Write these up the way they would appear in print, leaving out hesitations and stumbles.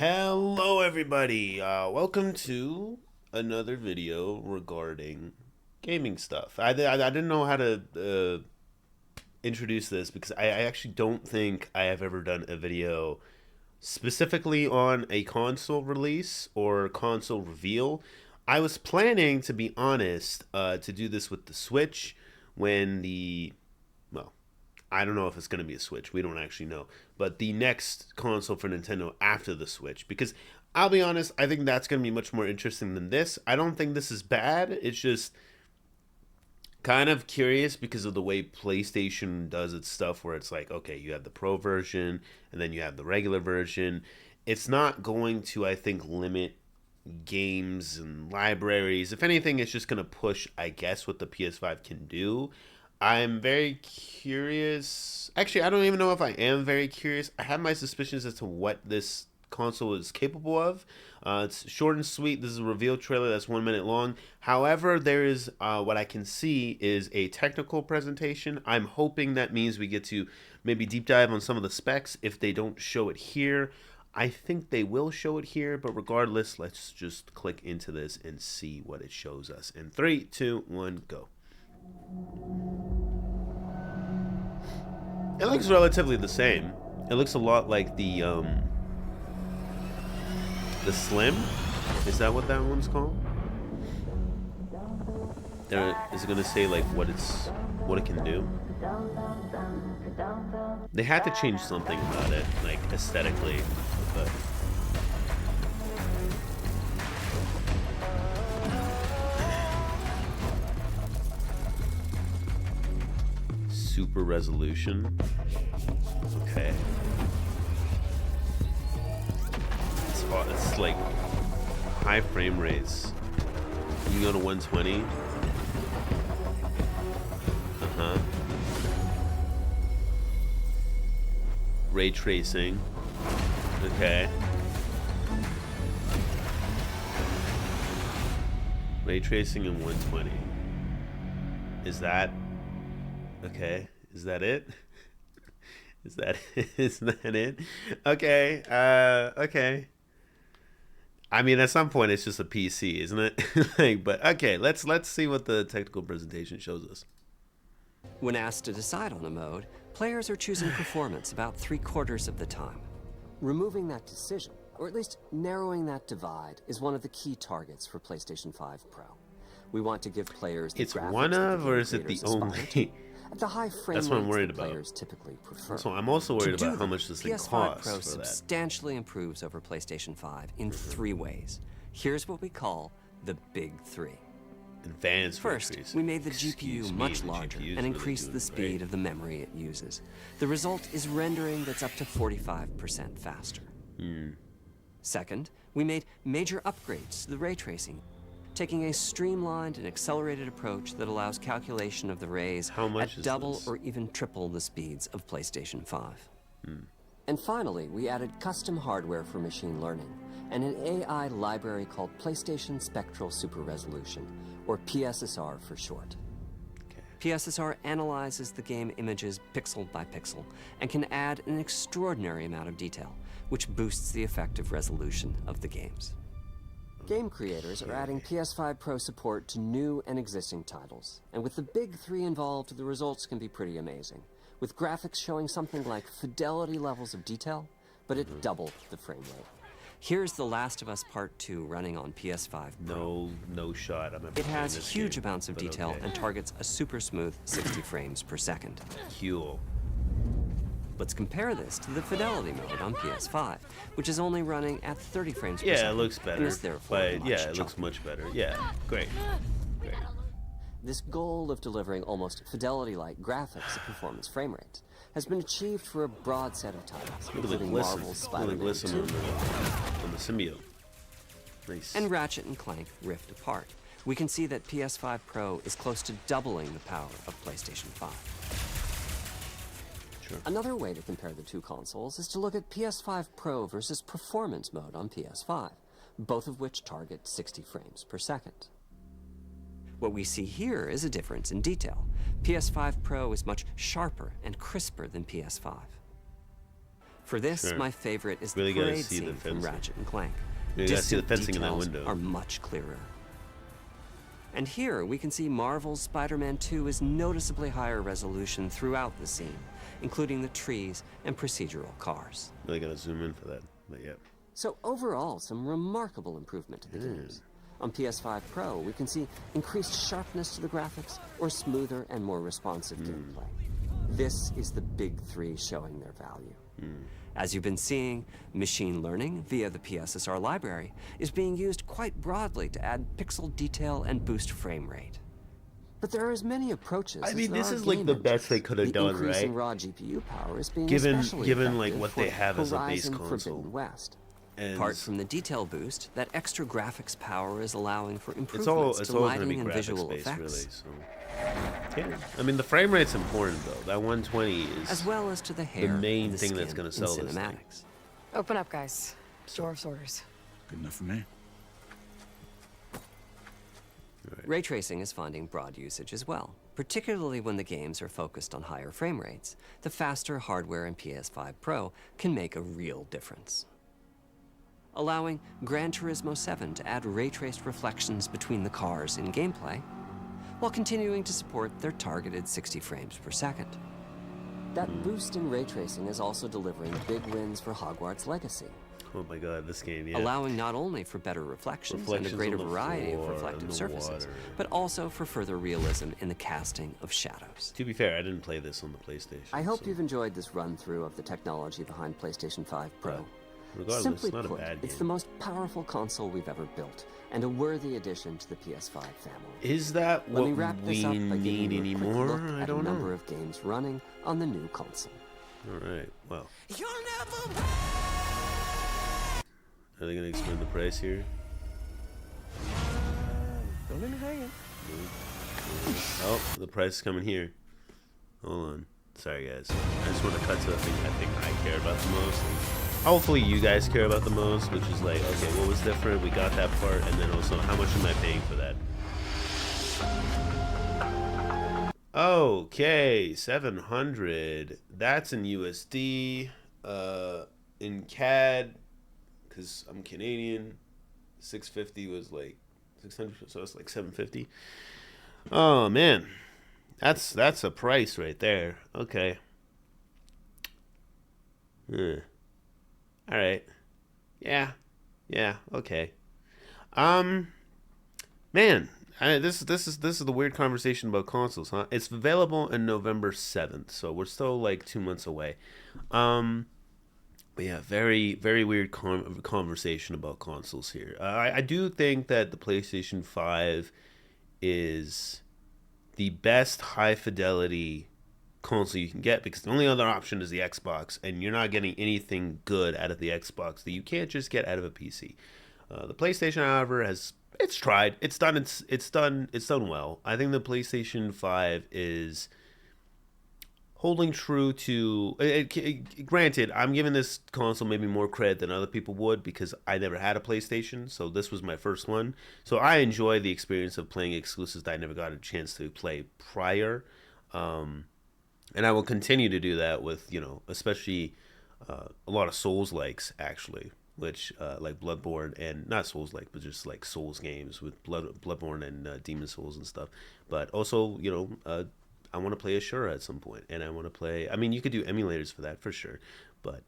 Hello everybody, welcome to another video regarding gaming stuff. I didn't know how to introduce this because I actually don't think I have ever done a video specifically on a console release or console reveal. I was planning, to be honest, to do this with the Switch when well, I don't know if it's going to be a Switch. We don't actually know. But the next console for Nintendo after the Switch. Because I'll be honest, I think that's going to be much more interesting than this. I don't think this is bad. It's just kind of curious because of the way PlayStation does its stuff, where it's like, okay, you have the Pro version and then you have the regular version. It's not going to, I think, limit games and libraries. If anything, it's just going to push, I guess, what the PS5 can do. I'm very curious. Actually, I don't even know if I am very curious. I have my suspicions as to what this console is capable of. It's short and sweet. This is a reveal trailer that's 1 minute long. However, there is what I can see is a technical presentation. I'm hoping that means we get to maybe deep dive on some of the specs if they don't show it here. I think they will show it here, but regardless, let's just click into this and see what it shows us. In 3, 2, 1, go. It looks relatively the same. It looks a lot like the Slim. Is that what that one's called? Is it gonna say like what it can do? They had to change something about it, like aesthetically, but super resolution. Okay. It's like high frame rates. You can go to 120. Uh-huh. Ray tracing. Okay. Ray tracing in 120. Is that okay? Is that it? Is that it? Okay. Okay. I mean, at some point, it's just a PC, isn't it? Like, but okay, let's see what the technical presentation shows us. When asked to decide on a mode, players are choosing performance about 3/4 of the time. Removing that decision, or at least narrowing that divide, is one of the key targets for PlayStation 5 Pro. We want to give players the It's graphics one that of, the or game is it the creators aspire only? to, at the high frame That's what I'm rates worried that about. players typically prefer. So I'm also worried To about do how that, much this thing PS5 costs Pro for that. substantially improves over PlayStation 5 in 3 ways. Here's what we call the big 3. Advanced First, ray we made the tracing. GPU Excuse me, much the larger GPU is and really increased doing the speed great. of the memory it uses. The result is rendering that's up to 45% faster. Second, we made major upgrades to the ray tracing, taking a streamlined and accelerated approach that allows calculation of the rays How much at is double this? or even triple the speeds of PlayStation 5. And finally, we added custom hardware for machine learning and an AI library called PlayStation Spectral Super Resolution, or PSSR for short. PSSR analyzes the game images pixel by pixel and can add an extraordinary amount of detail, which boosts the effective resolution of the games. Game creators are adding PS5 Pro support to new and existing titles, and with the big 3 involved, the results can be pretty amazing, with graphics showing something like fidelity levels of detail, but at double the frame rate. Here's The Last of Us Part 2 running on PS5 Pro. No shot. I'm ever It has playing this huge game, amounts of but detail okay. and targets a super smooth 60 frames per second. Cool. Let's compare this to the fidelity mode on PS5, which is only running at 30 frames per Yeah, second. it looks and better. is therefore But much yeah, it looks choppier. much better. Yeah, great. Great. This goal of delivering almost fidelity-like graphics at performance frame rates has been achieved for a broad set of titles, Look at the including glisten. Marvel's Look at the Spider-Man glisten 2 on the symbiote. Nice. and Ratchet & Clank Rift Apart. We can see that PS5 Pro is close to doubling the power of PlayStation 5. Sure. Another way to compare the two consoles is to look at PS5 Pro versus Performance mode on PS5, both of which target 60 frames per second. What we see here is a difference in detail. PS5 Pro is much sharper and crisper than PS5. For this, Sure. my favorite is Really the gotta parade see the scene from fencing. Ratchet and Clank. You gotta see the Distant fencing in that details window. are much clearer. And here we can see Marvel's Spider-Man 2 is noticeably higher resolution throughout the scene, including the trees and procedural cars. Really gotta zoom in for that, but yeah. So overall, some remarkable improvement to the games. On PS5 Pro, we can see increased sharpness to the graphics or smoother and more responsive gameplay. This is the big three showing their value. As you've been seeing, machine learning via the PSSR library is being used quite broadly to add pixel detail and boost frame rate. But there are as many approaches. I mean, as there this are is like game the best they engines. could have The done, increase in right? raw GPU power is being Given especially like effective what for they have as a base Horizon console. Forbidden West. And Apart from the detail boost, that extra graphics power is allowing for it's improvements to always gonna be lighting and visual graphics based, effects, really. So yeah, I mean the frame rate's important though. That 120 is as well as to the hair main and the thing that's skin gonna sell in this thing. cinematics. Open up, guys. Dwarf's orders. Good enough for me. Ray tracing is finding broad usage as well, particularly when the games are focused on higher frame rates. The faster hardware in PS5 Pro can make a real difference, allowing Gran Turismo 7 to add ray-traced reflections between the cars in gameplay, while continuing to support their targeted 60 frames per second. That boost in ray tracing is also delivering big wins for Hogwarts Legacy, Oh my god, this game, yeah. allowing not only for better reflections and a Reflections greater on the variety of floor, reflective on the surfaces, water. but also for further realism in the casting of shadows. To be fair, I didn't play this on the PlayStation. I hope so you've enjoyed this run-through of the technology behind PlayStation 5 Pro. regardless, Simply not put, a bad it's game. the most powerful console we've ever built, and a worthy addition to the PS5 family. Is that Let what me wrap this we up by need giving you a quick anymore? look I at don't a number know. of games running on the new console. All right, well. Are they gonna explain the price here? Don't let me hang it. Oh, the price is coming here. Hold on. Sorry, guys. I just want to cut to the thing I think I care about the most. Hopefully you guys care about the most, which is like, okay, what was different? We got that part, and then also, how much am I paying for that? Okay, 700. That's in USD. In CAD, because I'm Canadian, 650 was like 600, so it's like 750. Oh man, that's a price right there. Okay. All right. Yeah. Okay. Man, this is the weird conversation about consoles, huh? It's available in November 7th, so we're still like 2 months away. But yeah, very weird conversation about consoles here. I do think that the PlayStation 5 is the best high fidelity console you can get, because the only other option is the Xbox, and you're not getting anything good out of the Xbox that you can't just get out of a PC. The PlayStation, however, it's tried. It's done well. I think the PlayStation 5 is holding true to granted, I'm giving this console maybe more credit than other people would, because I never had a PlayStation, so this was my first one. So I enjoy the experience of playing exclusives that I never got a chance to play prior. And I will continue to do that with, especially a lot of Souls-likes, actually, which like Bloodborne, and not Souls-like, but just like Souls games with Bloodborne and Demon Souls and stuff. But also, I want to play Ashura at some point, and I want to play. I mean, you could do emulators for that for sure, but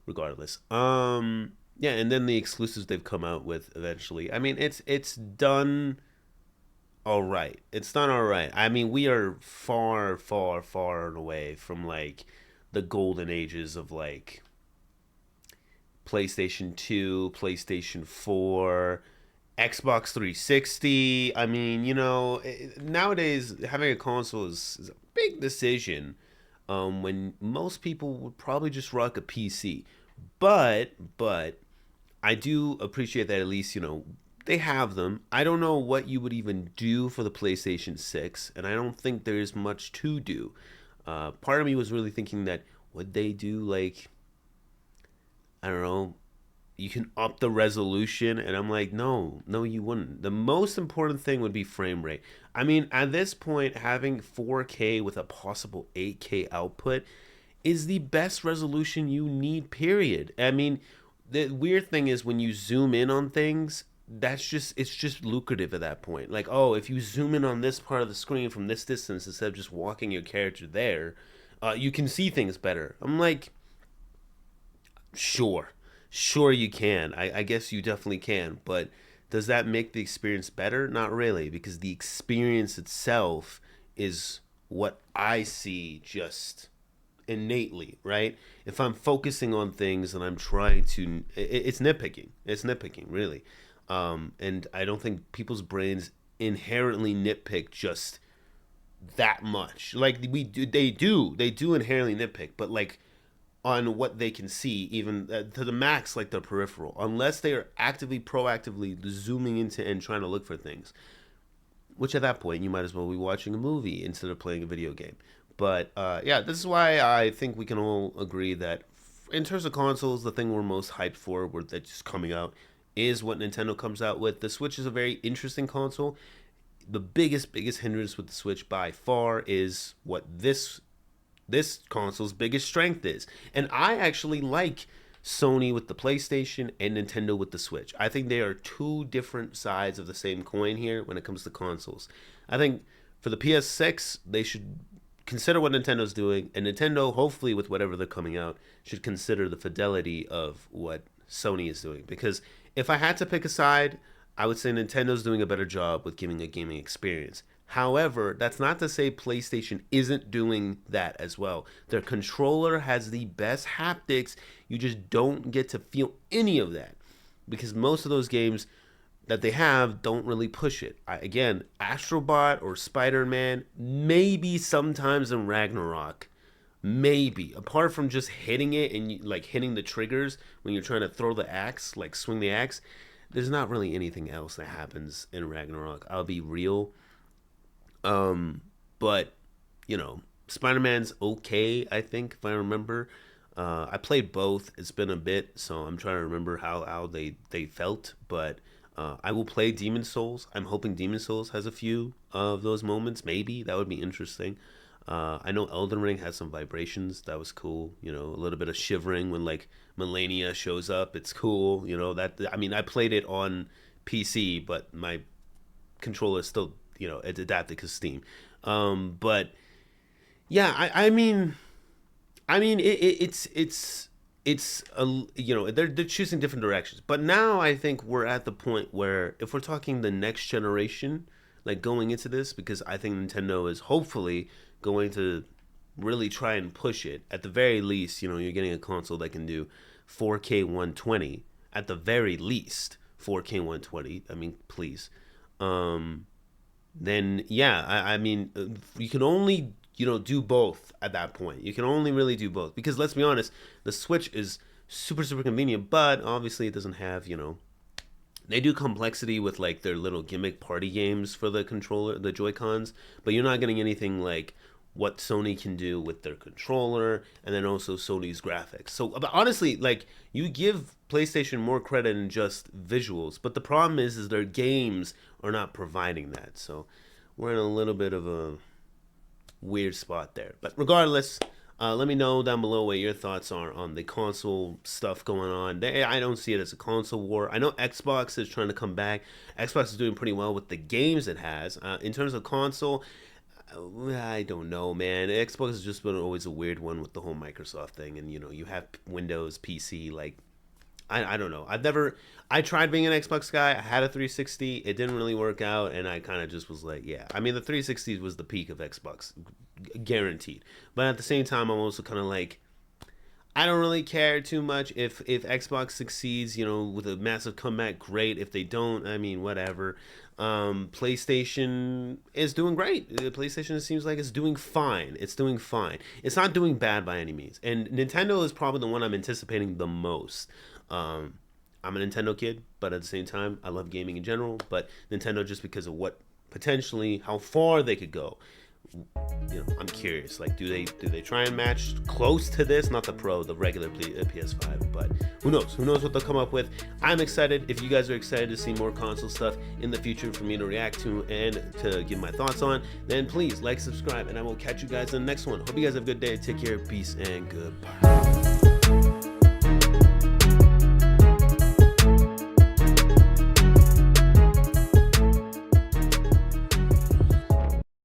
regardless, yeah. And then the exclusives they've come out with eventually. I mean, it's done all right. It's done all right. I mean, we are far away from like the golden ages of like PlayStation 2, PlayStation 4, Xbox 360. I mean, nowadays having a console is a big decision, when most people would probably just rock a PC. But I do appreciate that at least, they have them. I don't know what you would even do for the PlayStation 6, and I don't think there's much to do. Part of me was really thinking that would they do like, I don't know, you can up the resolution, and I'm like, no, you wouldn't. The most important thing would be frame rate. I mean, at this point, having 4K with a possible 8K output is the best resolution you need, period. I mean, the weird thing is when you zoom in on things, it's just lucrative at that point. Like, oh, if you zoom in on this part of the screen from this distance instead of just walking your character there, you can see things better. I'm like, sure, sure you can. I guess you definitely can, but does that make the experience better? Not really, because the experience itself is what I see just innately, right? If I'm focusing on things and I'm trying to, it's nitpicking. It's nitpicking, really. And I don't think people's brains inherently nitpick just that much. Like they do inherently nitpick, but like on what they can see, even to the max, like the peripheral, unless they are actively, proactively zooming into and trying to look for things. Which at that point, you might as well be watching a movie instead of playing a video game. But yeah, this is why I think we can all agree that in terms of consoles, the thing we're most hyped for, that's just coming out, is what Nintendo comes out with. The Switch is a very interesting console. The biggest hindrance with the Switch by far is what this console's biggest strength is. And I actually like Sony with the PlayStation and Nintendo with the Switch. I think they are two different sides of the same coin here when it comes to consoles. I think for the PS6, they should consider what Nintendo's doing, and Nintendo, hopefully with whatever they're coming out, should consider the fidelity of what Sony is doing. Because if I had to pick a side, I would say Nintendo's doing a better job with giving a gaming experience. However, that's not to say PlayStation isn't doing that as well. Their controller has the best haptics. You just don't get to feel any of that because most of those games that they have don't really push it. Again, Astrobot or Spider-Man, maybe sometimes in Ragnarok, maybe. Apart from just hitting it and like hitting the triggers when you're trying to throw the axe, like swing the axe, there's not really anything else that happens in Ragnarok. I'll be real. But you know, Spider-Man's okay, I think, if I remember. I played both. It's been a bit, so I'm trying to remember how they felt. But I will play Demon Souls. I'm hoping Demon Souls has a few of those moments. Maybe that would be interesting. I know Elden Ring has some vibrations. That was cool. You know, a little bit of shivering when like Melania shows up. It's cool. You know that. I mean, I played it on PC, but my controller is still, you know, it's adapted because Steam. But yeah, it's a, you know, they're choosing different directions. But now I think we're at the point where if we're talking the next generation, like going into this, because I think Nintendo is hopefully going to really try and push it. At the very least, you know, you're getting a console that can do 4K 120. At the very least, 4K 120. I mean, please. Then yeah, I mean, you can only, you know, do both at that point. You can only really do both because let's be honest, the Switch is super convenient, but obviously it doesn't have, you know, they do complexity with like their little gimmick party games for the controller, the Joy Cons, but you're not getting anything like what Sony can do with their controller and then also Sony's graphics. So, but honestly, like you give PlayStation more credit than just visuals, but the problem is their games are not providing that. So, we're in a little bit of a weird spot there. But regardless, let me know down below what your thoughts are on the console stuff going on. I don't see it as a console war. I know Xbox is trying to come back. Xbox is doing pretty well with the games it has. In terms of console, I don't know, man. Xbox has just been always a weird one with the whole Microsoft thing. And, you know, you have Windows, PC, like, I don't know. I tried being an Xbox guy. I had a 360. It didn't really work out. And I kind of just was like, yeah. I mean, the 360 was the peak of Xbox, guaranteed. But at the same time, I'm also kind of like, I don't really care too much if Xbox succeeds, you know, with a massive comeback, great. If they don't, I mean, whatever. PlayStation is doing great. PlayStation seems like it's doing fine. It's doing fine. It's not doing bad by any means. And Nintendo is probably the one I'm anticipating the most. I'm a Nintendo kid, but at the same time, I love gaming in general. But Nintendo just because of what potentially how far they could go I'm curious. Like, do they try and match close to this? Not the Pro, the regular PS5, but who knows? Who knows what they'll come up with? I'm excited. If you guys are excited to see more console stuff in the future for me to react to and to give my thoughts on, then please like, subscribe, and I will catch you guys in the next one. Hope you guys have a good day. Take care, peace, and goodbye.